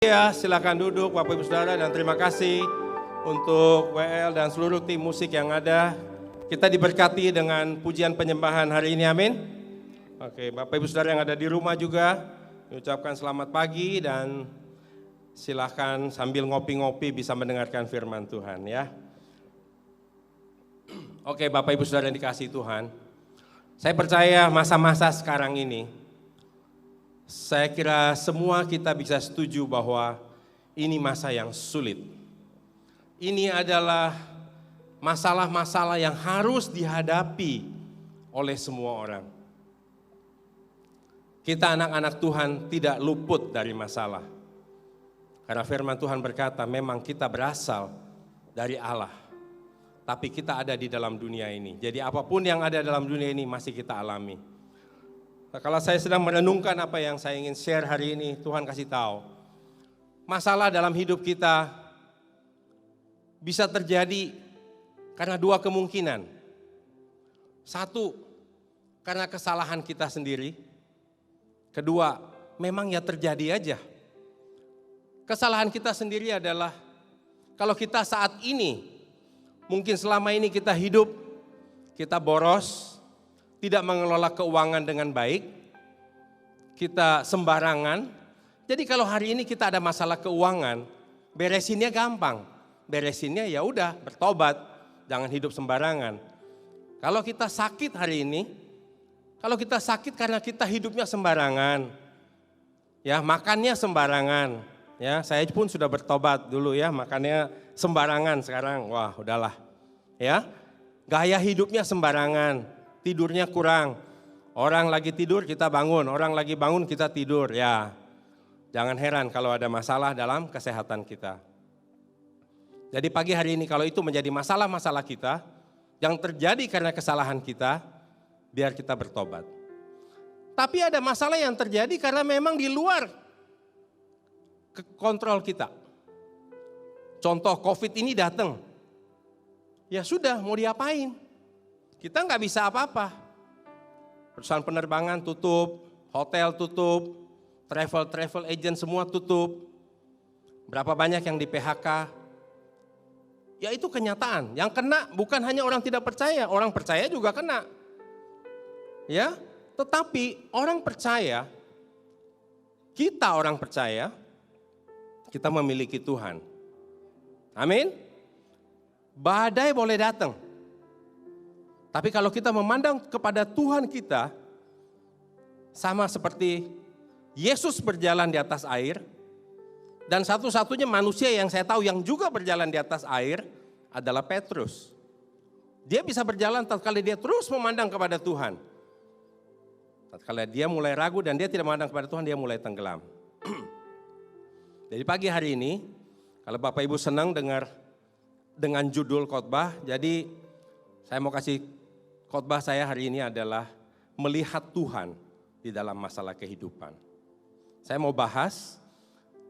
Ya, silakan duduk Bapak Ibu Saudara dan terima kasih untuk WL dan seluruh tim musik yang ada. Kita diberkati dengan pujian penyembahan hari ini, amin. Oke, Bapak Ibu Saudara yang ada di rumah juga, ucapkan selamat pagi dan silakan sambil ngopi-ngopi bisa mendengarkan firman Tuhan ya. Oke, Bapak Ibu Saudara yang dikasihi Tuhan, saya percaya masa-masa sekarang ini, saya kira semua kita bisa setuju bahwa ini masa yang sulit. Ini adalah masalah-masalah yang harus dihadapi oleh semua orang. Kita anak-anak Tuhan tidak luput dari masalah. Karena firman Tuhan berkata memang kita berasal dari Allah. Tapi kita ada di dalam dunia ini. Jadi apapun yang ada dalam dunia ini masih kita alami. Nah, kalau saya sedang merenungkan apa yang saya ingin share hari ini, Tuhan kasih tahu. Masalah dalam hidup kita bisa terjadi karena dua kemungkinan. Satu, karena kesalahan kita sendiri. Kedua, memang ya terjadi aja. Kesalahan kita sendiri adalah kalau kita saat ini, mungkin selama ini kita hidup, kita boros, tidak mengelola keuangan dengan baik, kita sembarangan. Jadi kalau hari ini kita ada masalah keuangan, beresinnya gampang. Beresinnya ya udah bertobat, jangan hidup sembarangan. Kalau kita sakit hari ini, kalau kita sakit karena kita hidupnya sembarangan, ya makannya sembarangan. Ya, saya pun sudah bertobat dulu ya, makannya sembarangan sekarang. Wah, udahlah. Ya. Gaya hidupnya sembarangan. Tidurnya kurang, orang lagi tidur kita bangun, orang lagi bangun kita tidur, ya jangan heran kalau ada masalah dalam kesehatan kita. Jadi pagi hari ini kalau itu menjadi masalah-masalah kita, yang terjadi karena kesalahan kita, biar kita bertobat. Tapi ada masalah yang terjadi karena memang di luar kontrol kita. Contoh COVID ini datang, ya sudah mau diapain? Kita nggak bisa apa-apa. Perusahaan penerbangan tutup, hotel tutup, travel agent semua tutup. Berapa banyak yang di PHK? Ya itu kenyataan. Yang kena bukan hanya orang tidak percaya, orang percaya juga kena. Ya, tetapi orang percaya, kita orang percaya, kita memiliki Tuhan. Amin. Badai boleh datang. Tapi kalau kita memandang kepada Tuhan kita, sama seperti Yesus berjalan di atas air, dan satu-satunya manusia yang saya tahu yang juga berjalan di atas air adalah Petrus. Dia bisa berjalan tatkala dia terus memandang kepada Tuhan. Tatkala dia mulai ragu dan dia tidak memandang kepada Tuhan, dia mulai tenggelam. Jadi pagi hari ini, kalau Bapak Ibu senang dengar dengan judul khotbah, jadi saya mau kasih khotbah saya hari ini adalah melihat Tuhan di dalam masalah kehidupan. Saya mau bahas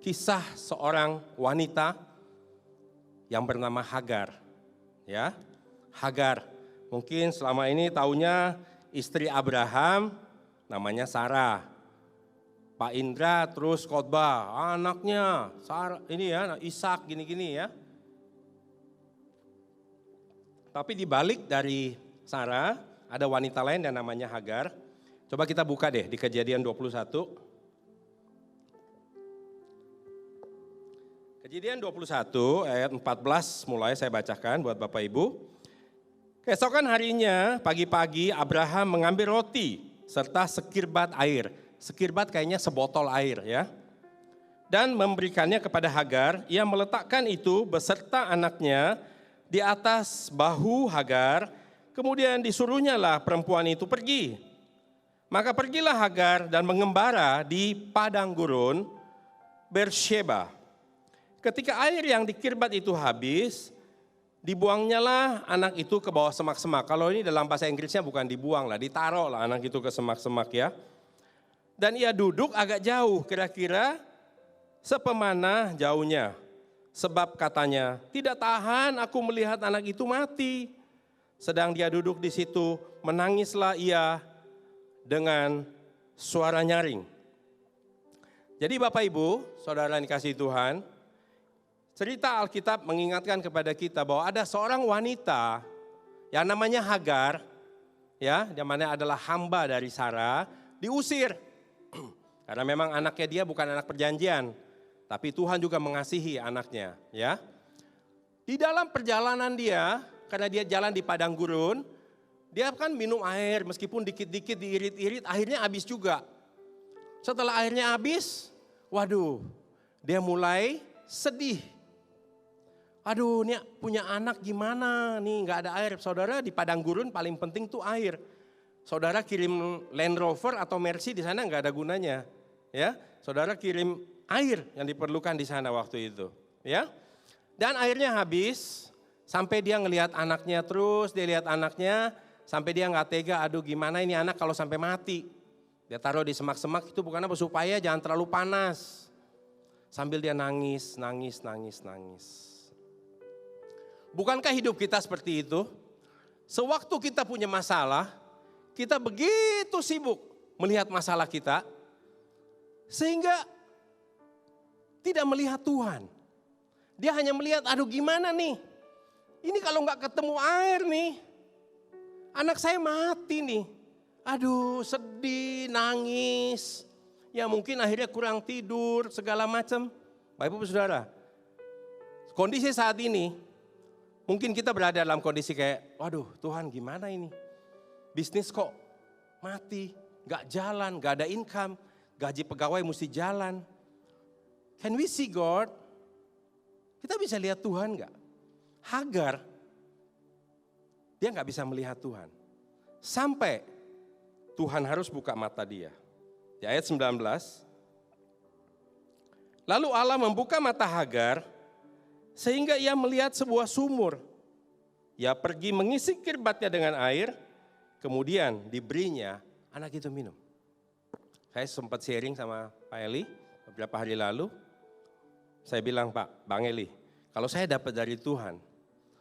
kisah seorang wanita yang bernama Hagar. Ya, Hagar. Mungkin selama ini taunya istri Abraham namanya Sarah. Pak Indra terus khotbah anaknya Sarah ini ya, Ishak gini-gini ya. Tapi di balik dari Sarah, ada wanita lain yang namanya Hagar. Coba kita buka deh di Kejadian 21. Kejadian 21 ayat 14 mulai saya bacakan buat Bapak Ibu. Keesokan harinya pagi-pagi Abraham mengambil roti serta sekirbat air. Sekirbat kayaknya sebotol air ya. Dan memberikannya kepada Hagar, ia meletakkan itu beserta anaknya di atas bahu Hagar. Kemudian disuruhnyalah perempuan itu pergi. Maka pergilah Hagar dan mengembara di padang gurun Beersheba. Ketika air yang dikirbat itu habis, dibuangnyalah anak itu ke bawah semak-semak. Kalau ini dalam bahasa Inggrisnya bukan dibuang lah, ditaruh lah anak itu ke semak-semak ya. Dan ia duduk agak jauh, kira-kira sepemana jauhnya. Sebab katanya, tidak tahan aku melihat anak itu mati. Sedang dia duduk di situ, menangislah ia dengan suara nyaring. Jadi Bapak Ibu, saudara yang dikasihi Tuhan, cerita Alkitab mengingatkan kepada kita bahwa ada seorang wanita yang namanya Hagar, ya, yang mana adalah hamba dari Sarah, diusir. Karena memang anaknya dia bukan anak perjanjian, tapi Tuhan juga mengasihi anaknya, ya. Di dalam perjalanan dia, karena dia jalan di padang gurun, dia kan minum air meskipun dikit-dikit diirit-irit, akhirnya habis juga. Setelah airnya habis, waduh, dia mulai sedih. Aduh, ini punya anak gimana nih, nggak ada air. Saudara, di padang gurun paling penting tuh air. Saudara kirim Land Rover atau Mercy di sana nggak ada gunanya, ya. Saudara kirim air yang diperlukan di sana waktu itu, ya. Dan airnya habis, sampai dia ngelihat anaknya terus, dia lihat anaknya, sampai dia nggak tega. Aduh, gimana ini anak kalau sampai mati? Dia taruh di semak-semak itu bukan apa, supaya jangan terlalu panas. Sambil dia nangis. Bukankah hidup kita seperti itu? Sewaktu kita punya masalah, kita begitu sibuk melihat masalah kita, sehingga tidak melihat Tuhan. Dia hanya melihat, aduh gimana nih, ini kalau nggak ketemu air nih, anak saya mati nih. Aduh sedih, nangis, ya mungkin akhirnya kurang tidur, segala macam. Bapak Ibu Saudara, kondisi saat ini, mungkin kita berada dalam kondisi kayak, waduh Tuhan gimana ini? Bisnis kok mati, gak jalan, gak ada income, gaji pegawai mesti jalan. Can we see God? Kita bisa lihat Tuhan gak? Hagar, dia gak bisa melihat Tuhan. Sampai Tuhan harus buka mata dia. Di ayat 19, lalu Allah membuka mata Hagar sehingga ia melihat sebuah sumur. Ia pergi mengisi kirbatnya dengan air, kemudian diberinya anak itu minum. Saya sempat sharing sama Pak Eli beberapa hari lalu. Saya bilang, Pak, Bang Eli, kalau saya dapat dari Tuhan,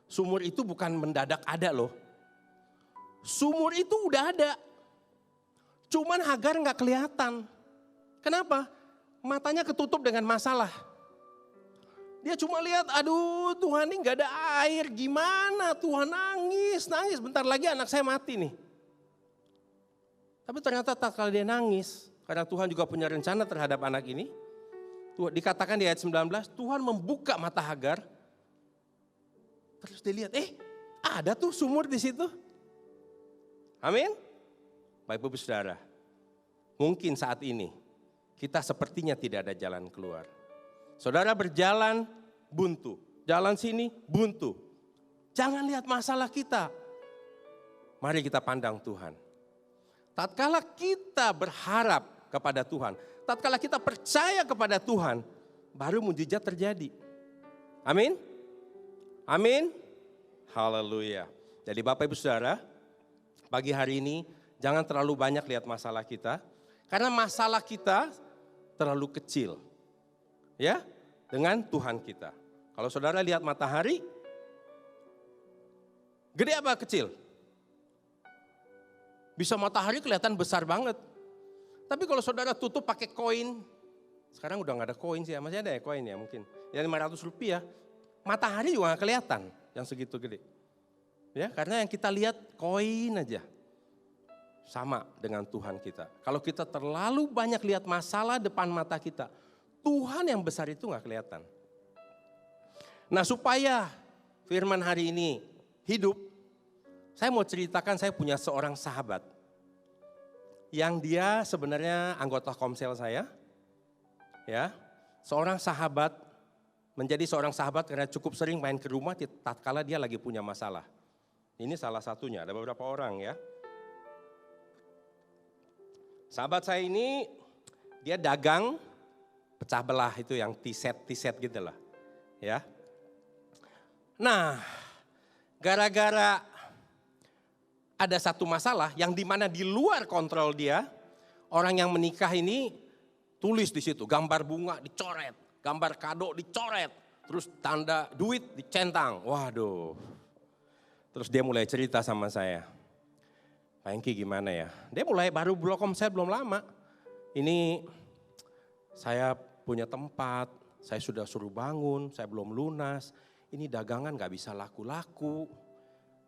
sumur itu bukan mendadak ada loh. Sumur itu udah ada. Cuman Hagar nggak kelihatan. Kenapa? Matanya ketutup dengan masalah. Dia cuma lihat, aduh Tuhan ini nggak ada air, gimana? Tuhan nangis. Bentar lagi anak saya mati nih. Tapi ternyata tak kala dia nangis, karena Tuhan juga punya rencana terhadap anak ini. Dikatakan di ayat 19, Tuhan membuka mata Hagar. Terus dia lihat, ada tuh sumur di situ. Amin. Bapak Ibu Saudara, mungkin saat ini kita sepertinya tidak ada jalan keluar. Saudara berjalan buntu, jalan sini buntu. Jangan lihat masalah kita. Mari kita pandang Tuhan. Tatkala kita berharap kepada Tuhan, tatkala kita percaya kepada Tuhan, baru mujizat terjadi. Amin. Amin. Haleluya. Jadi Bapak Ibu Saudara, pagi hari ini jangan terlalu banyak lihat masalah kita, karena masalah kita terlalu kecil, ya, dengan Tuhan kita. Kalau saudara lihat matahari, gede apa kecil? Bisa matahari kelihatan besar banget. Tapi kalau saudara tutup pakai koin, sekarang udah nggak ada koin sih, masih ada ya koin ya mungkin, ya 500 rupiah, matahari juga nggak kelihatan yang segitu gede. Ya, karena yang kita lihat koin aja. Sama dengan Tuhan kita. Kalau kita terlalu banyak lihat masalah depan mata kita, Tuhan yang besar itu gak kelihatan. Nah, supaya firman hari ini hidup, saya mau ceritakan saya punya seorang sahabat. Yang dia sebenarnya anggota komsel saya. Ya, seorang sahabat, menjadi seorang sahabat karena cukup sering main ke rumah tatkala dia lagi punya masalah. Ini salah satunya, ada beberapa orang ya. Sahabat saya ini, dia dagang pecah belah itu yang t-set gitu lah. Ya. Nah, gara-gara ada satu masalah yang dimana di luar kontrol dia, orang yang menikah ini tulis di situ, gambar bunga dicoret, gambar kado dicoret, terus tanda duit dicentang. Waduh. Terus dia mulai cerita sama saya. Pak Engki gimana ya? Dia mulai baru blok komsel belum lama. Ini Saya punya tempat, saya sudah suruh bangun, saya belum lunas. Ini dagangan gak bisa laku-laku.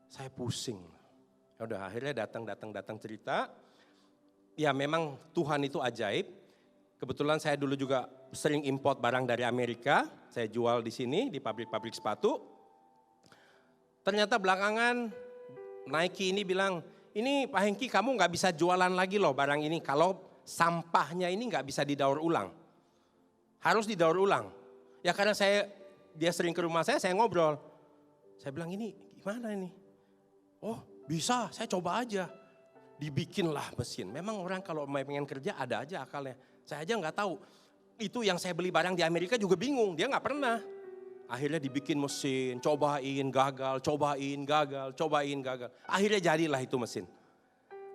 Saya pusing. Ya udah akhirnya datang cerita. Ya memang Tuhan itu ajaib. Kebetulan saya dulu juga sering import barang dari Amerika. Saya jual di sini di pabrik-pabrik sepatu. Ternyata belakangan Nike ini bilang, ini Pak Hengki kamu gak bisa jualan lagi loh barang ini kalau sampahnya ini gak bisa didaur ulang. Harus didaur ulang. Ya karena dia sering ke rumah saya ngobrol. Saya bilang ini gimana ini? Oh bisa, saya coba aja. Dibikinlah mesin. Memang orang kalau pengen kerja ada aja akalnya. Saya aja gak tahu. Itu yang saya beli barang di Amerika juga bingung, dia gak pernah. Akhirnya dibikin mesin, cobain, gagal, cobain, gagal. Akhirnya jadilah itu mesin.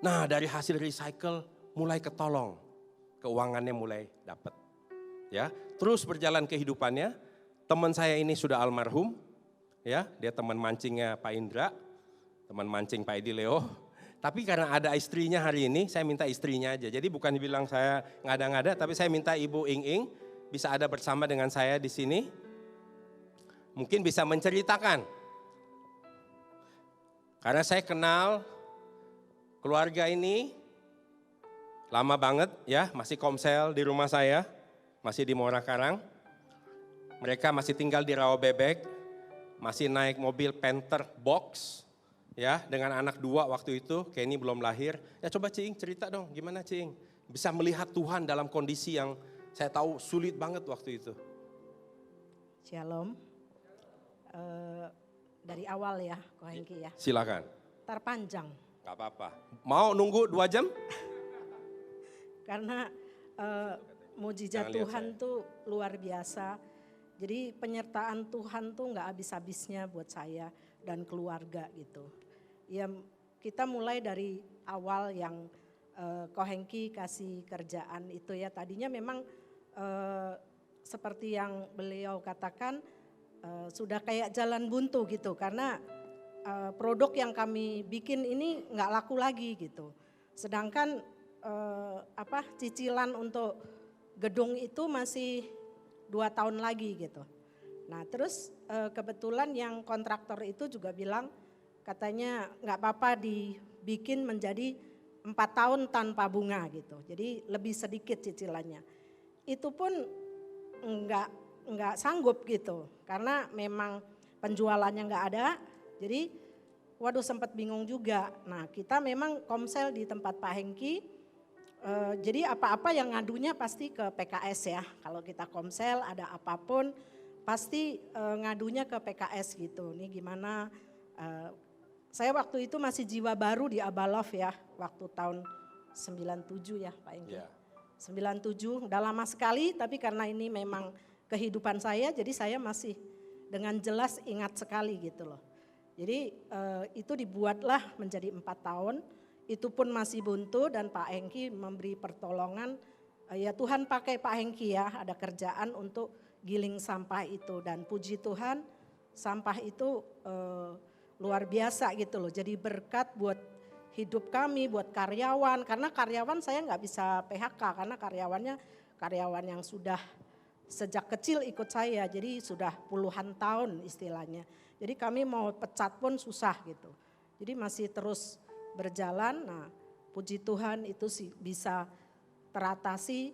Nah dari hasil recycle mulai ketolong, keuangannya mulai dapat. Ya, terus berjalan kehidupannya. Teman saya ini sudah almarhum, ya, dia teman mancingnya Pak Indra, teman mancing Pak Edi Leo. Tapi karena ada istrinya hari ini, saya minta istrinya aja. Jadi bukan bilang saya ngada-ngada, tapi saya minta Ibu Ing bisa ada bersama dengan saya di sini. Mungkin bisa menceritakan. Karena saya kenal keluarga ini lama banget ya, masih komsel di rumah saya, masih di Muara Karang. Mereka masih tinggal di Rawabebek, masih naik mobil Panther Box ya, dengan anak 2 waktu itu, Kenny belum lahir. Ya coba Ciing cerita dong, gimana Ciing? Bisa melihat Tuhan dalam kondisi yang saya tahu sulit banget waktu itu. Shalom. Dari awal ya, Ko Hengki ya. Silakan. Terpanjang. Gak apa-apa. Mau nunggu 2 jam? Karena mujizat Tuhan tuh luar biasa. Jadi penyertaan Tuhan tuh gak habis-habisnya buat saya dan keluarga gitu. Ya kita mulai dari awal yang Ko Hengki kasih kerjaan itu ya. Tadinya memang seperti yang beliau katakan, sudah kayak jalan buntu gitu karena produk yang kami bikin ini nggak laku lagi gitu. Sedangkan cicilan untuk gedung itu masih 2 tahun lagi gitu. Nah terus kebetulan yang kontraktor itu juga bilang katanya nggak apa-apa dibikin menjadi 4 tahun tanpa bunga gitu. Jadi lebih sedikit cicilannya. Itu pun nggak sanggup gitu karena memang penjualannya nggak ada, jadi waduh sempat bingung juga. Nah kita memang komsel di tempat Pak Hengki, jadi apa-apa yang ngadunya pasti ke PKS ya. Kalau kita komsel ada apapun pasti ngadunya ke PKS gitu. Nih gimana, saya waktu itu masih jiwa baru di Abalov ya, waktu tahun 97 ya Pak Hengki. Yeah. 97 udah lama sekali, tapi karena ini memang kehidupan saya, jadi saya masih dengan jelas ingat sekali gitu loh. Jadi itu dibuatlah menjadi 4 tahun, itu pun masih buntu dan Pak Hengki memberi pertolongan. Ya Tuhan pakai Pak Hengki ya, ada kerjaan untuk giling sampah itu. Dan puji Tuhan sampah itu luar biasa gitu loh. Jadi berkat buat hidup kami, buat karyawan. Karena karyawan saya nggak bisa PHK, karena karyawan yang sudah sejak kecil ikut saya, jadi sudah puluhan tahun istilahnya. Jadi kami mau pecat pun susah gitu. Jadi masih terus berjalan. Nah, puji Tuhan itu sih bisa teratasi.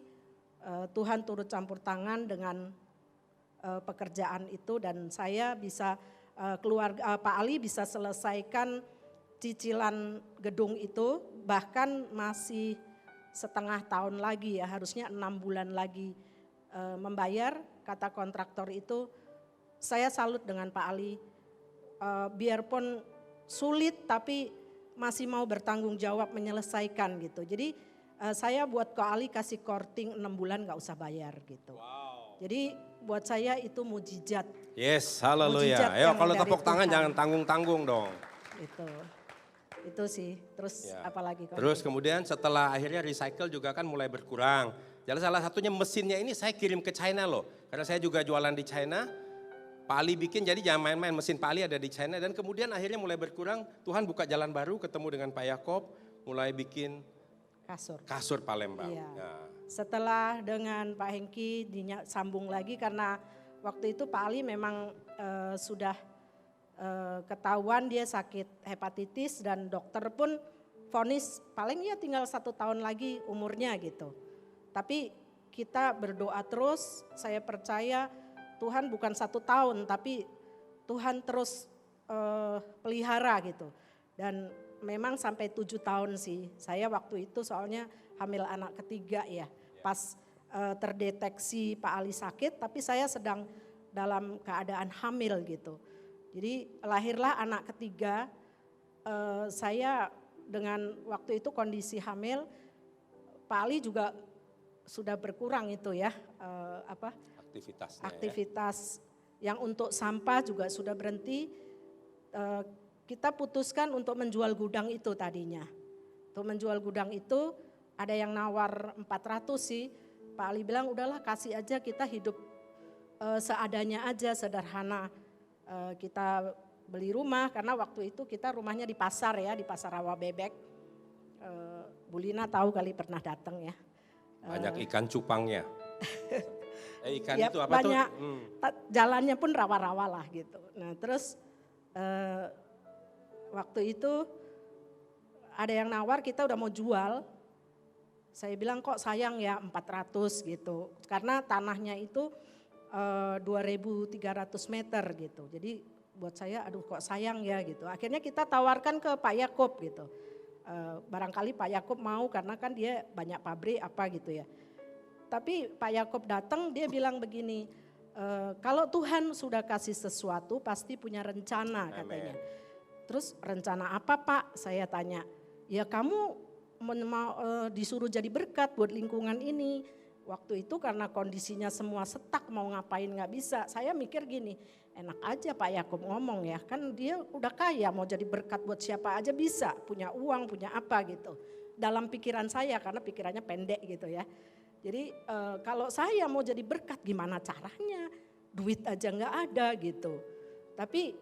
Tuhan turut campur tangan dengan pekerjaan itu dan saya bisa keluarga Pak Ali bisa selesaikan cicilan gedung itu, bahkan masih setengah tahun lagi ya, harusnya 6 bulan lagi membayar. Kata kontraktor itu, saya salut dengan Pak Ali, biarpun sulit tapi masih mau bertanggung jawab menyelesaikan gitu. Jadi saya buat Ko Ali kasih korting 6 bulan gak usah bayar gitu. Wow. Jadi buat saya itu mujizat. Yes, haleluya. Ayo kalau tepuk tangan jangan tanggung-tanggung dong. Itu sih, terus ya. Apalagi? Terus kemudian setelah akhirnya recycle juga kan mulai berkurang. Jadi salah satunya mesinnya ini saya kirim ke China loh. Karena saya juga jualan di China. Pak Ali bikin, jadi jangan main-main, mesin Pak Ali ada di China. Dan kemudian akhirnya mulai berkurang, Tuhan buka jalan baru, ketemu dengan Pak Yakob, mulai bikin kasur Palembang. Iya. Nah. setelah dengan Pak Hengki disambung lagi karena waktu itu Pak Ali memang sudah ketahuan dia sakit hepatitis dan dokter pun vonis paling ya tinggal 1 tahun lagi umurnya gitu. Tapi kita berdoa terus, saya percaya Tuhan bukan 1 tahun tapi Tuhan terus pelihara gitu. Dan memang sampai 7 tahun sih. Saya waktu itu soalnya hamil anak ketiga ya. Pas terdeteksi Pak Ali sakit tapi saya sedang dalam keadaan hamil gitu. Jadi lahirlah anak ketiga, saya dengan waktu itu kondisi hamil, Pak Ali juga sudah berkurang itu ya. Aktivitas yang untuk sampah juga sudah berhenti. Kita putuskan untuk menjual gudang itu tadinya. Untuk menjual gudang itu ada yang nawar 400 sih. Pak Ali bilang udahlah kasih aja kita hidup seadanya aja sederhana. Kita beli rumah karena waktu itu kita rumahnya di pasar ya, di pasar Rawa Bebek. Bu Lina tahu kali pernah datang ya. Banyak ikan cupangnya. Ikan ya, itu apa banyak, tuh? Jalannya pun rawa-rawa lah gitu. Nah terus waktu itu ada yang nawar kita udah mau jual. Saya bilang kok sayang ya 400 gitu. Karena tanahnya itu 2.300 meter gitu. Jadi buat saya aduh kok sayang ya gitu. Akhirnya kita tawarkan ke Pak Yakub gitu. Barangkali Pak Yakub mau karena kan dia banyak pabrik apa gitu ya. Tapi Pak Yakub datang dia bilang begini, kalau Tuhan sudah kasih sesuatu pasti punya rencana katanya. Terus rencana apa Pak? Saya tanya. Ya kamu disuruh jadi berkat buat lingkungan ini. Waktu itu karena kondisinya semua setak mau ngapain gak bisa. Saya mikir gini, enak aja Pak Yakub ngomong ya. Kan dia udah kaya mau jadi berkat buat siapa aja bisa. Punya uang, punya apa gitu. Dalam pikiran saya karena pikirannya pendek gitu ya. Jadi kalau saya mau jadi berkat gimana caranya. Duit aja gak ada gitu. Tapi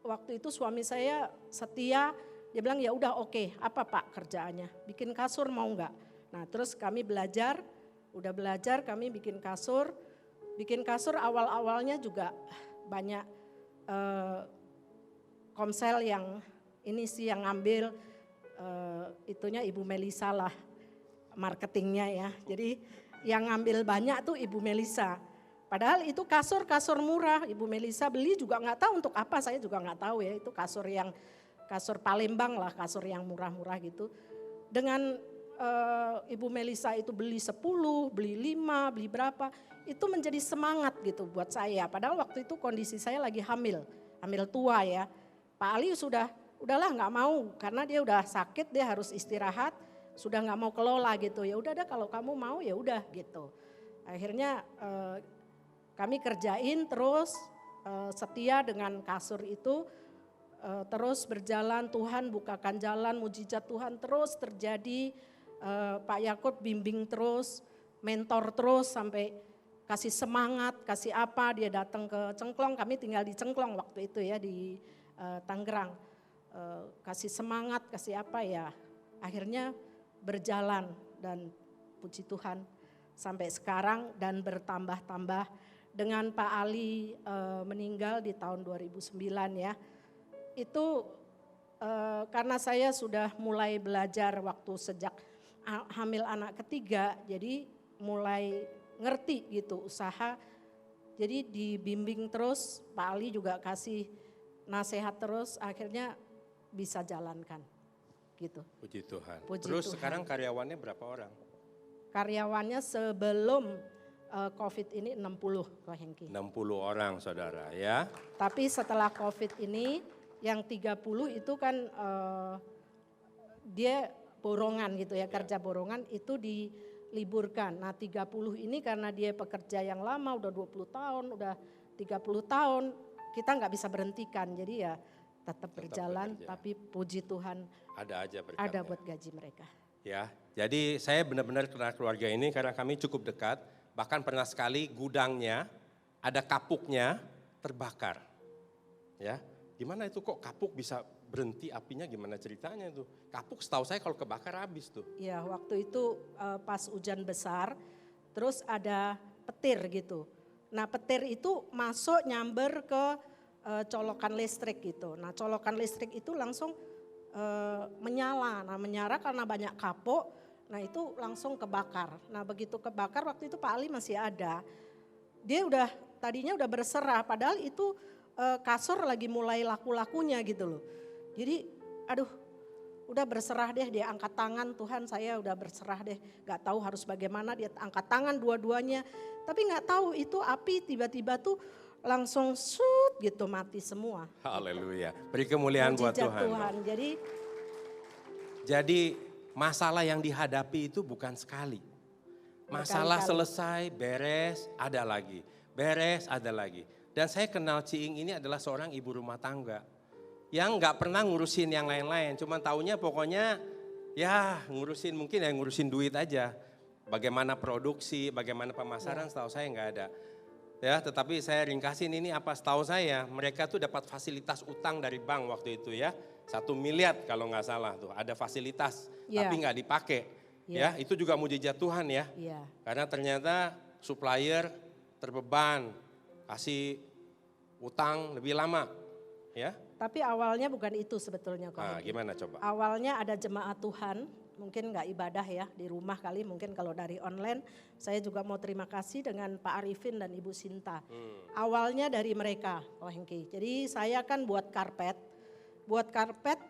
waktu itu suami saya setia. Dia bilang ya udah oke, apa Pak kerjaannya? Bikin kasur mau nggak? Nah terus kami belajar, udah belajar kami bikin kasur. Bikin kasur awal-awalnya juga banyak komsel yang ini sih yang ngambil itunya Ibu Melisa lah marketingnya ya. Jadi yang ngambil banyak tuh Ibu Melisa. Padahal itu kasur murah, Ibu Melisa beli juga nggak tahu untuk apa, saya juga nggak tahu ya itu kasur Palembang lah, kasur yang murah-murah gitu. Dengan Ibu Melisa itu beli 10, beli 5, beli berapa, itu menjadi semangat gitu buat saya. Padahal waktu itu kondisi saya lagi hamil tua ya. Pak Ali udahlah nggak mau karena dia udah sakit, dia harus istirahat, sudah nggak mau kelola gitu. Ya udah dah kalau kamu mau ya udah gitu. Akhirnya kami kerjain terus setia dengan kasur itu. Terus berjalan, Tuhan bukakan jalan, mujizat Tuhan terus terjadi. Pak Yakub bimbing terus, mentor terus sampai kasih semangat, kasih apa, dia datang ke Cengklong, kami tinggal di Cengklong waktu itu ya di Tangerang. Kasih semangat, kasih apa ya, akhirnya berjalan dan puji Tuhan sampai sekarang dan bertambah-tambah dengan Pak Ali meninggal di tahun 2009 ya. Itu karena saya sudah mulai belajar waktu sejak hamil anak ketiga, jadi mulai ngerti gitu usaha. Jadi dibimbing terus, Pak Ali juga kasih nasihat terus, akhirnya bisa jalankan gitu. Puji Tuhan. Puji Terus Tuhan. sekarang karyawannya berapa orang? Karyawannya sebelum COVID ini 60 Pak Hengki. 60 orang saudara ya. Tapi setelah COVID ini yang 30 itu kan dia borongan gitu ya, kerja borongan itu diliburkan. Nah 30 ini karena dia pekerja yang lama udah 20 tahun, udah 30 tahun, kita nggak bisa berhentikan. Jadi ya tetap berjalan bekerja. Tapi puji Tuhan ada aja berkatnya. Ada buat gaji mereka. Ya, jadi saya benar-benar kenal keluarga ini karena kami cukup dekat. Bahkan pernah sekali gudangnya ada kapuknya terbakar. Ya, gimana itu kok kapuk bisa berhenti apinya gimana ceritanya tuh? Kapuk setahu saya kalau kebakar habis tuh. Ya, waktu itu pas hujan besar, terus ada petir gitu. Nah, petir itu masuk nyamber ke colokan listrik gitu. Nah, colokan listrik itu langsung menyala. Nah, menyala karena banyak kapuk, nah itu langsung kebakar. Nah, begitu kebakar waktu itu Pak Ali masih ada. Dia tadinya udah berserah, padahal itu kasur lagi mulai laku-lakunya gitu loh. Jadi aduh udah berserah deh, dia angkat tangan, Tuhan saya udah berserah deh, gak tahu harus bagaimana, dia angkat tangan dua-duanya. Tapi gak tahu itu api tiba-tiba tuh langsung shoot gitu mati semua. Haleluya, beri kemuliaan buat Tuhan. Jadi masalah yang dihadapi itu bukan sekali. Masalah selesai, beres, ada lagi. Beres, ada lagi. Dan saya kenal Ciing ini adalah seorang ibu rumah tangga. Yang gak pernah ngurusin yang lain-lain. Cuman taunya pokoknya ya ngurusin duit aja. Bagaimana produksi, bagaimana pemasaran setahu saya gak ada. Ya, tetapi saya ringkasin ini apa setahu saya. Mereka tuh dapat fasilitas utang dari bank waktu itu ya. 1 miliar kalau gak salah tuh. Ada fasilitas tapi gak dipakai. Ya, itu juga mujizat Tuhan ya. Karena ternyata supplier terbeban kasih utang lebih lama ya. Tapi awalnya bukan itu sebetulnya. Gimana coba? Awalnya ada jemaat Tuhan, mungkin nggak ibadah ya di rumah kali, mungkin kalau dari online. Saya juga mau terima kasih dengan Pak Arifin dan Ibu Sinta. Awalnya dari mereka, Ko Hengki. Jadi saya kan buat karpet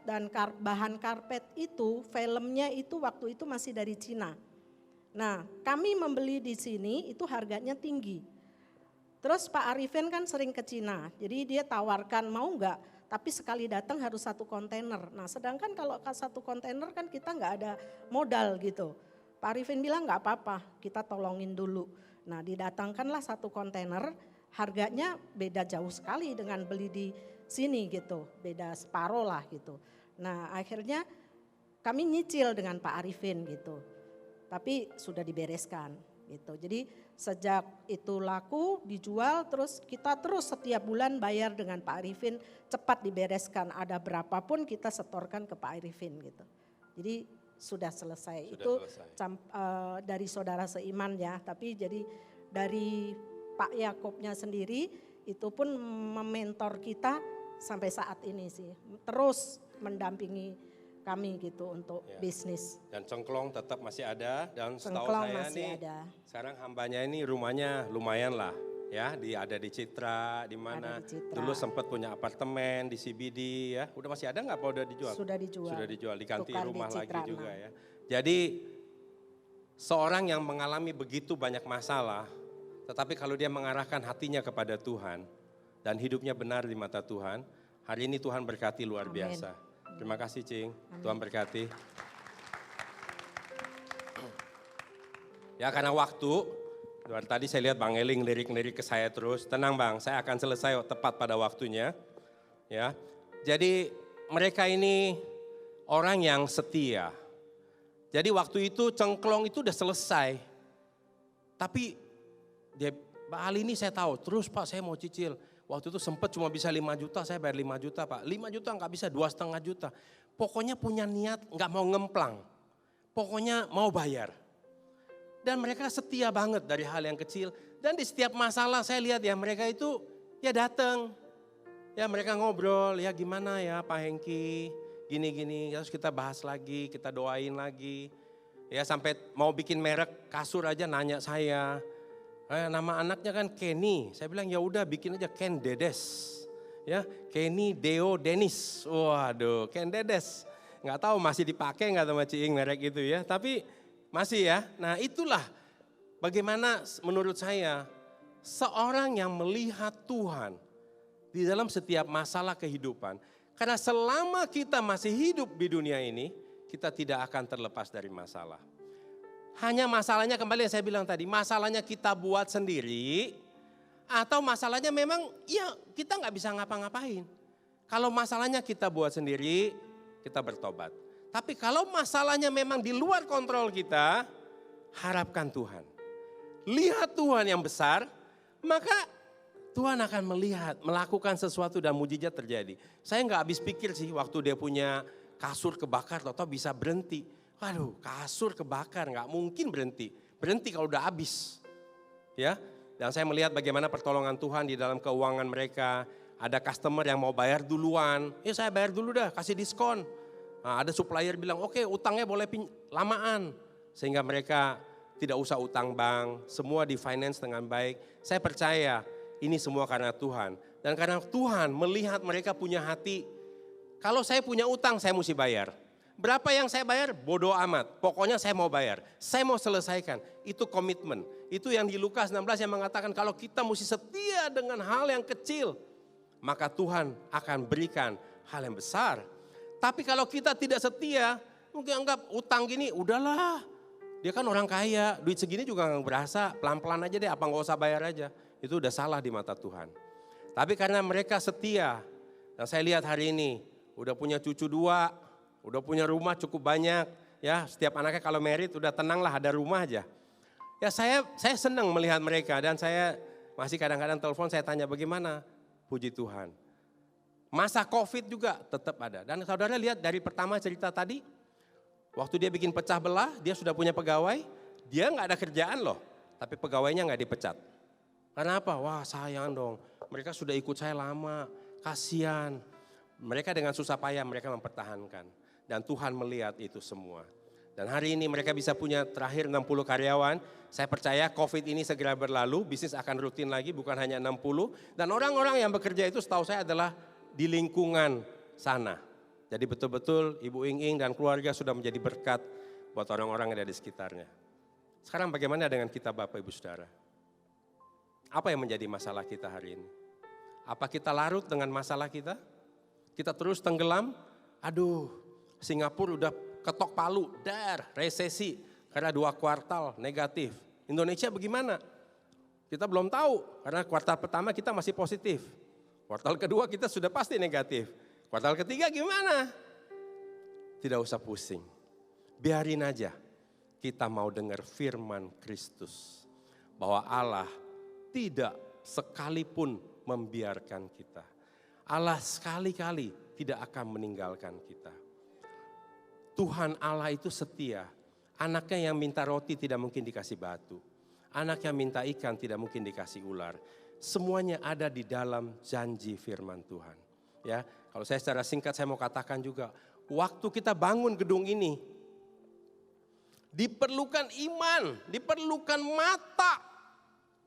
dan bahan karpet itu, filmnya itu waktu itu masih dari Cina. Nah kami membeli di sini itu harganya tinggi. Terus Pak Arifin kan sering ke Cina, jadi dia tawarkan mau nggak? Tapi sekali datang harus 1 kontainer. Nah sedangkan kalau 1 kontainer kan kita nggak ada modal gitu. Pak Arifin bilang nggak apa-apa, kita tolongin dulu. Nah didatangkanlah 1 kontainer, harganya beda jauh sekali dengan beli di sini gitu. Beda separuh lah gitu. Nah akhirnya kami nyicil dengan Pak Arifin gitu. Tapi sudah dibereskan gitu. Jadi sejak itu laku dijual terus kita terus setiap bulan bayar dengan Pak Arifin, cepat dibereskan, ada berapapun kita setorkan ke Pak Arifin gitu. Jadi sudah selesai. Dari saudara seiman ya, tapi jadi dari Pak Yakobnya sendiri itu pun mementor kita sampai saat ini sih, terus mendampingi kami gitu untuk bisnis. Dan cengklong tetap masih ada, dan setahu saya nih sekarang hambanya ini rumahnya lumayan lah ya, ada di Citra, di mana dulu sempat punya apartemen di CBD ya. Udah masih ada nggak? Apa udah dijual? Sudah dijual. Diganti rumah lagi juga ya. Jadi seorang yang mengalami begitu banyak masalah, tetapi kalau dia mengarahkan hatinya kepada Tuhan dan hidupnya benar di mata Tuhan, hari ini Tuhan berkati luar biasa. Terima kasih Cing, Tuhan berkati. Ya karena waktu, tadi saya lihat Bang Eling lirik-lirik ke saya terus. Tenang Bang, saya akan selesai tepat pada waktunya. Ya, jadi mereka ini orang yang setia. Jadi waktu itu cengklong itu udah selesai. Tapi Pak Ali ini saya tahu, terus Pak saya mau cicil. Waktu itu sempat cuma bisa 5 juta, saya bayar 5 juta Pak. 5 juta nggak bisa, 2,5 juta. Pokoknya punya niat nggak mau ngemplang. Pokoknya mau bayar. Dan mereka setia banget dari hal yang kecil. Dan di setiap masalah saya lihat ya mereka itu ya datang. Ya mereka ngobrol, ya gimana ya Pak Hengki, gini-gini. Terus kita bahas lagi, kita doain lagi. Ya sampai mau bikin merek kasur aja nanya saya. Nama anaknya kan Kenny, saya bilang ya udah bikin aja Ken Dedes, ya Kenny Deo Dennis, waduh Ken Dedes, nggak tahu masih dipakai nggak sama Ciing merek itu ya, tapi masih ya. Nah itulah bagaimana menurut saya seorang yang melihat Tuhan di dalam setiap masalah kehidupan, karena selama kita masih hidup di dunia ini, kita tidak akan terlepas dari masalah. Hanya masalahnya kembali yang saya bilang tadi, masalahnya kita buat sendiri atau masalahnya memang ya kita nggak bisa ngapa-ngapain. Kalau masalahnya kita buat sendiri, kita bertobat. Tapi kalau masalahnya memang di luar kontrol kita, harapkan Tuhan. Lihat Tuhan yang besar, maka Tuhan akan melihat, melakukan sesuatu dan mujizat terjadi. Saya nggak habis pikir sih waktu dia punya kasur kebakar, atau bisa berhenti. Waduh, kasur kebakar nggak mungkin berhenti. Berhenti kalau udah habis. Ya, dan saya melihat bagaimana pertolongan Tuhan di dalam keuangan mereka. Ada customer yang mau bayar duluan, saya bayar dulu dah, kasih diskon. Nah, ada supplier bilang, oke, utangnya boleh lamaan. Sehingga mereka tidak usah utang bank, semua di finance dengan baik. Saya percaya ini semua karena Tuhan. Dan karena Tuhan melihat mereka punya hati, kalau saya punya utang saya mesti bayar. Berapa yang saya bayar? Bodoh amat, pokoknya saya mau bayar. Saya mau selesaikan, itu komitmen. Itu yang di Lukas 16 yang mengatakan kalau kita mesti setia dengan hal yang kecil, maka Tuhan akan berikan hal yang besar. Tapi kalau kita tidak setia, mungkin anggap utang gini, udahlah. Dia kan orang kaya, duit segini juga gak berasa, pelan-pelan aja deh, apa gak usah bayar aja. Itu udah salah di mata Tuhan. Tapi karena mereka setia, dan saya lihat hari ini, udah punya cucu 2, udah punya rumah cukup banyak. Ya, setiap anaknya kalau merit udah tenang lah, ada rumah aja. Ya saya senang melihat mereka, dan saya masih kadang-kadang telepon, saya tanya bagaimana. Puji Tuhan. Masa COVID juga tetap ada. Dan saudara lihat dari pertama cerita tadi, waktu dia bikin pecah belah, dia sudah punya pegawai, dia nggak ada kerjaan loh, tapi pegawainya nggak dipecat. Karena apa? Wah sayang dong, mereka sudah ikut saya lama, kasihan. Mereka dengan susah payah mereka mempertahankan. Dan Tuhan melihat itu semua. Dan hari ini mereka bisa punya terakhir 60 karyawan. Saya percaya COVID ini segera berlalu, bisnis akan rutin lagi, bukan hanya 60. Dan orang-orang yang bekerja itu setahu saya adalah di lingkungan sana. Jadi betul-betul Ibu Ing dan keluarga sudah menjadi berkat buat orang-orang yang ada di sekitarnya. Sekarang bagaimana dengan kita Bapak Ibu Saudara? Apa yang menjadi masalah kita hari ini? Apa kita larut dengan masalah kita? Kita terus tenggelam? Aduh, Singapura udah ketok palu, resesi karena 2 kuartal negatif. Indonesia bagaimana? Kita belum tahu karena kuartal pertama kita masih positif. Kuartal kedua kita sudah pasti negatif. Kuartal ketiga gimana? Tidak usah pusing. Biarin aja. Kita mau dengar firman Kristus. Bahwa Allah tidak sekalipun membiarkan kita. Allah sekali-kali tidak akan meninggalkan kita. Tuhan Allah itu setia. Anaknya yang minta roti tidak mungkin dikasih batu. Anak yang minta ikan tidak mungkin dikasih ular. Semuanya ada di dalam janji firman Tuhan. Ya, kalau saya secara singkat saya mau katakan juga, waktu kita bangun gedung ini, diperlukan iman, diperlukan mata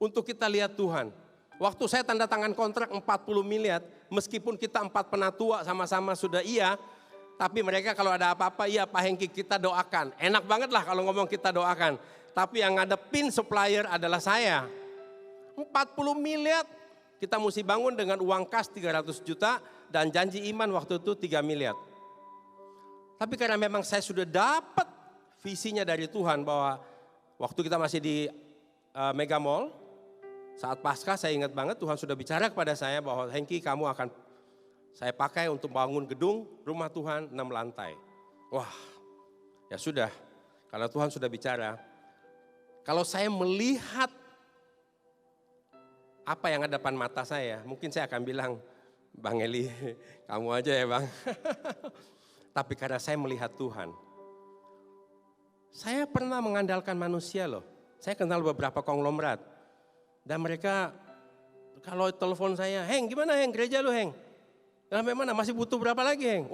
untuk kita lihat Tuhan. Waktu saya tanda tangan kontrak 40 miliar, meskipun kita 4 penatua sama-sama sudah iya, tapi mereka kalau ada apa-apa, iya Pak Hengki kita doakan. Enak banget lah kalau ngomong kita doakan. Tapi yang ngadepin supplier adalah saya. 40 miliar kita mesti bangun dengan uang kas 300 juta dan janji iman waktu itu 3 miliar. Tapi karena memang saya sudah dapat visinya dari Tuhan bahwa waktu kita masih di Mega Mall, saat Paskah saya ingat banget Tuhan sudah bicara kepada saya bahwa Hengki kamu akan saya pakai untuk bangun gedung rumah Tuhan 6 lantai. Wah, ya sudah. Karena Tuhan sudah bicara. Kalau saya melihat apa yang ada depan mata saya, mungkin saya akan bilang, Bang Eli, kamu aja ya Bang. Tapi karena saya melihat Tuhan. Saya pernah mengandalkan manusia loh. Saya kenal beberapa konglomerat. Dan mereka kalau telepon saya, Heng gimana Heng, gereja lu Heng? Sampai mana? Masih butuh berapa lagi, Heng?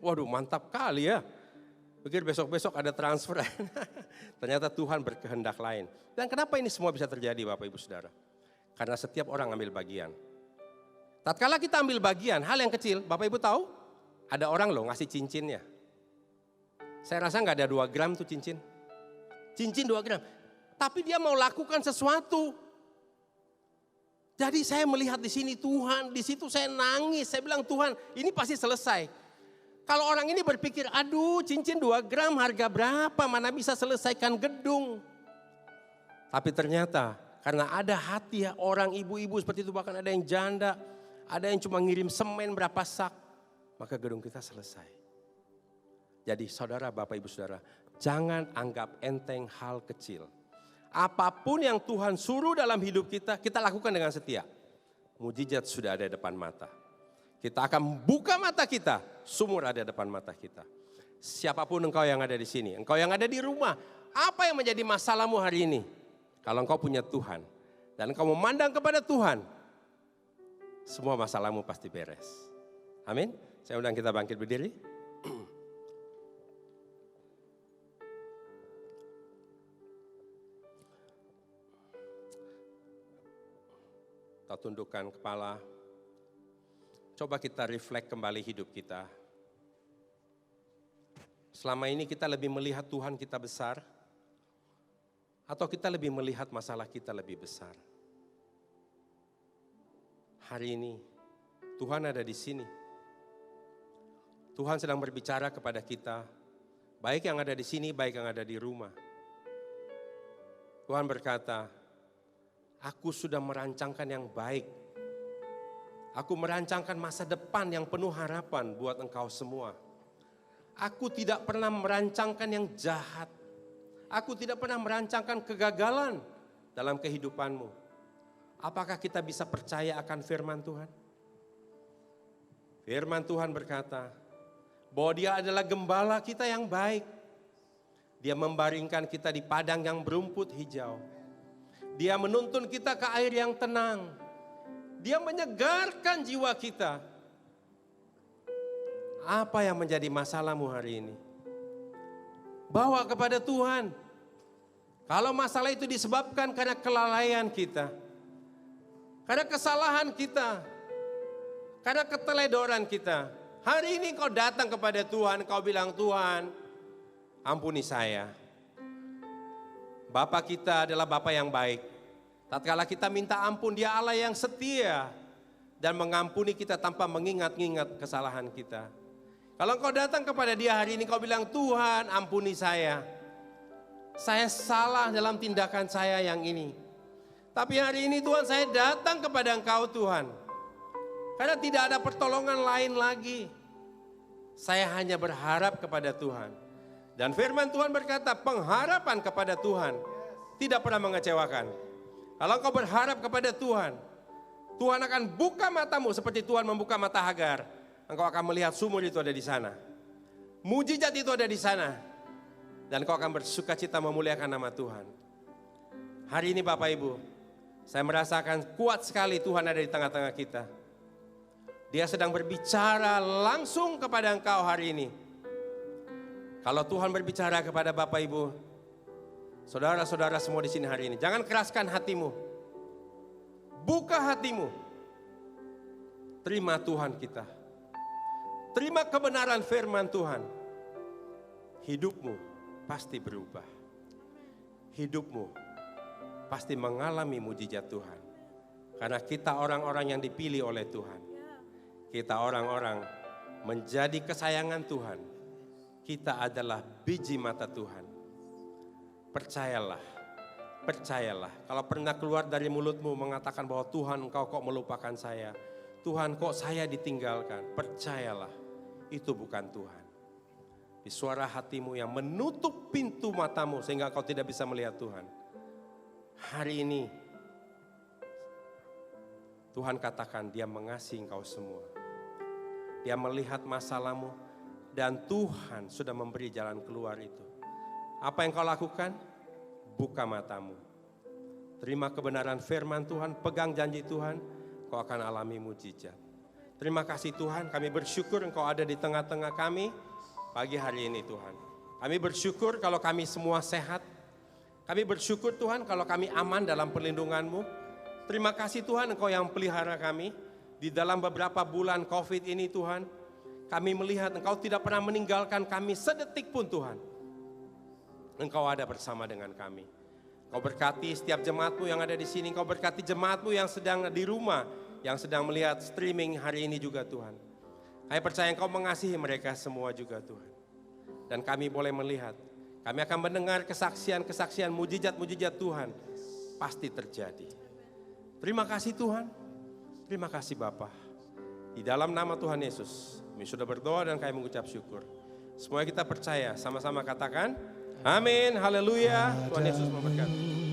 Waduh, mantap kali ya. Pikir besok-besok ada transfer. Ternyata Tuhan berkehendak lain. Dan kenapa ini semua bisa terjadi Bapak Ibu Saudara? Karena setiap orang ambil bagian. Tatkala kita ambil bagian, hal yang kecil, Bapak Ibu tahu? Ada orang loh ngasih cincinnya. Saya rasa nggak ada 2 gram tuh cincin. Cincin 2 gram. Tapi dia mau lakukan sesuatu. Jadi saya melihat di sini Tuhan, di situ saya nangis. Saya bilang Tuhan, ini pasti selesai. Kalau orang ini berpikir, aduh cincin 2 gram harga berapa, mana bisa selesaikan gedung. Tapi ternyata karena ada hati ya, orang ibu-ibu seperti itu, bahkan ada yang janda, ada yang cuma ngirim semen berapa sak, maka gedung kita selesai. Jadi saudara, Bapak Ibu Saudara, jangan anggap enteng hal kecil. Apapun yang Tuhan suruh dalam hidup kita, kita lakukan dengan setia. Mujizat sudah ada di depan mata. Kita akan buka mata kita, sumur ada di depan mata kita. Siapapun engkau yang ada di sini, engkau yang ada di rumah, apa yang menjadi masalahmu hari ini? Kalau engkau punya Tuhan dan engkau memandang kepada Tuhan, semua masalahmu pasti beres. Amin. Saya undang kita bangkit berdiri. Kita tundukkan kepala. Coba kita reflect kembali hidup kita. Selama ini kita lebih melihat Tuhan kita besar, atau kita lebih melihat masalah kita lebih besar? Hari ini Tuhan ada di sini. Tuhan sedang berbicara kepada kita, baik yang ada di sini, baik yang ada di rumah. Tuhan berkata, aku sudah merancangkan yang baik. Aku merancangkan masa depan yang penuh harapan buat engkau semua. Aku tidak pernah merancangkan yang jahat. Aku tidak pernah merancangkan kegagalan dalam kehidupanmu. Apakah kita bisa percaya akan firman Tuhan? Firman Tuhan berkata bahwa Dia adalah gembala kita yang baik. Dia membaringkan kita di padang yang berumput hijau. Dia menuntun kita ke air yang tenang. Dia menyegarkan jiwa kita. Apa yang menjadi masalahmu hari ini? Bawa kepada Tuhan. Kalau masalah itu disebabkan karena kelalaian kita, karena kesalahan kita, karena keteledoran kita, hari ini kau datang kepada Tuhan, kau bilang, Tuhan, ampuni saya. Bapa kita adalah Bapa yang baik. Tatkala kita minta ampun, Dia Allah yang setia dan mengampuni kita tanpa mengingat-ingat kesalahan kita. Kalau engkau datang kepada Dia hari ini, kau bilang, Tuhan ampuni saya. Saya salah dalam tindakan saya yang ini. Tapi hari ini Tuhan, saya datang kepada Engkau Tuhan. Karena tidak ada pertolongan lain lagi. Saya hanya berharap kepada Tuhan. Dan firman Tuhan berkata, pengharapan kepada Tuhan tidak pernah mengecewakan. Kalau engkau berharap kepada Tuhan, Tuhan akan buka matamu seperti Tuhan membuka mata Hagar. Engkau akan melihat sumur itu ada di sana. Mujizat itu ada di sana. Dan engkau akan bersukacita memuliakan nama Tuhan. Hari ini Bapak Ibu, saya merasakan kuat sekali Tuhan ada di tengah-tengah kita. Dia sedang berbicara langsung kepada engkau hari ini. Kalau Tuhan berbicara kepada Bapak Ibu, saudara-saudara semua di sini hari ini, jangan keraskan hatimu. Buka hatimu. Terima Tuhan kita. Terima kebenaran firman Tuhan. Hidupmu pasti berubah. Hidupmu pasti mengalami mujizat Tuhan. Karena kita orang-orang yang dipilih oleh Tuhan. Kita orang-orang menjadi kesayangan Tuhan. Kita adalah biji mata Tuhan. Percayalah, percayalah. Kalau pernah keluar dari mulutmu mengatakan bahwa Tuhan, engkau kok melupakan saya. Tuhan, kok saya ditinggalkan. Percayalah, itu bukan Tuhan. Di suara hatimu yang menutup pintu matamu sehingga kau tidak bisa melihat Tuhan. Hari ini, Tuhan katakan Dia mengasihi engkau semua. Dia melihat masalahmu dan Tuhan sudah memberi jalan keluar itu. Apa yang kau lakukan? Buka matamu. Terima kebenaran firman Tuhan, pegang janji Tuhan, kau akan alami mujizat. Terima kasih Tuhan, kami bersyukur Engkau ada di tengah-tengah kami pagi hari ini Tuhan. Kami bersyukur kalau kami semua sehat. Kami bersyukur Tuhan kalau kami aman dalam perlindungan-Mu. Terima kasih Tuhan Engkau yang pelihara kami. Di dalam beberapa bulan COVID ini Tuhan, kami melihat Engkau tidak pernah meninggalkan kami sedetik pun Tuhan. Engkau ada bersama dengan kami. Engkau berkati setiap jemaat-Mu yang ada di sini. Engkau berkati jemaat-Mu yang sedang di rumah, yang sedang melihat streaming hari ini juga Tuhan. Kami percaya Engkau mengasihi mereka semua juga Tuhan. Dan kami boleh melihat, kami akan mendengar kesaksian-kesaksian mujizat-mujizat Tuhan. Pasti terjadi. Terima kasih Tuhan. Terima kasih Bapa. Di dalam nama Tuhan Yesus, kami sudah berdoa dan kami mengucap syukur. Semua kita percaya, sama-sama katakan, amin, haleluya, Tuhan Yesus memberkati.